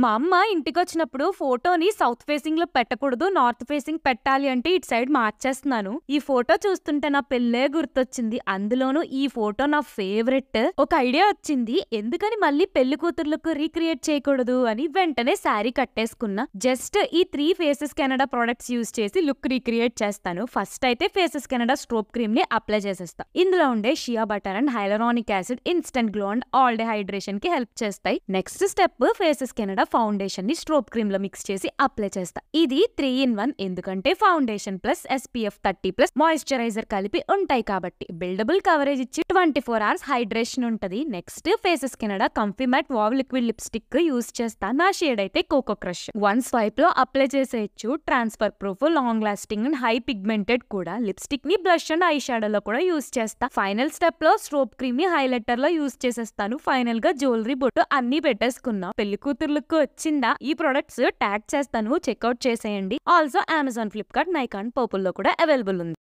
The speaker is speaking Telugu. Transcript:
మా అమ్మ ఇంటికొచ్చినప్పుడు ఫోటోని సౌత్ ఫేసింగ్ లో పెట్టకూడదు, నార్త్ ఫేసింగ్ పెట్టాలి అంటే ఇటు సైడ్ మార్చేస్తున్నాను. ఈ ఫోటో చూస్తుంటే నా పెళ్ళే గుర్తొచ్చింది. అందులోనూ ఈ ఫోటో నా ఫేవరెట్. ఒక ఐడియా వచ్చింది, ఎందుకని మళ్ళీ పెళ్లి కూతుర్లకు రీక్రియేట్ చేయకూడదు అని వెంటనే శారీ కట్టేసుకున్నా. జస్ట్ ఈ 3 ఫేసెస్ కెనడా ప్రొడక్ట్స్ యూస్ చేసి లుక్ రీక్రియేట్ చేస్తాను. ఫస్ట్ అయితే ఫేసెస్ కెనడా స్ట్రోప్ క్రీమ్ ని అప్లై చేసేస్తా. ఇందులో ఉండే shea butter and hyaluronic acid instant glow and all day hydration కి హెల్ప్ చేస్తాయి. Next step faces Canada foundation ని స్ట్రోప్ క్రీమ్ లో మిక్స్ చేసి అప్లై చేస్తా. ఇది 3-in-1, ఎందుకంటే foundation plus SPF 30 plus moisturiser కలిపి ఉంటాయి కాబట్టి. బిల్డబుల్ కవరేజ్ ఇచ్చి 24 hours హైడ్రేషన్ ఉంటది. Next faces Canada comfy matte wow liquid lipstick use చేస్తా. నా షేడ్ అయితే కోకో క్రష్. 1 స్వైప్ లో అప్లై చేసేయచ్చు. Transfer proof, long lasting and high pigmented కూడా. లిప్స్టిక్ ని బ్లష్ అండ్ ఐ షాడో లో కూడా యూస్ చేస్తా. ఫైనల్ స్టెప్ లో స్ట్రోప్ క్రీమ్ ని హైలైటర్ లో యూస్ చేసేస్తాను. ఫైనల్ గా జ్యువెలరీ బొట్టు అన్ని పెట్టేసుకున్నా. పెళ్లి కూతుర్లకు వచ్చిందా? ఈ ప్రొడక్ట్స్ ట్యాగ్ చేస్తాను, చెక్అవుట్ చేసేయండి. ఆల్సో అమెజాన్, ఫ్లిప్కార్ట్, నైకాన్, పర్పుల్ లో కూడా అవైలబుల్ ఉంది.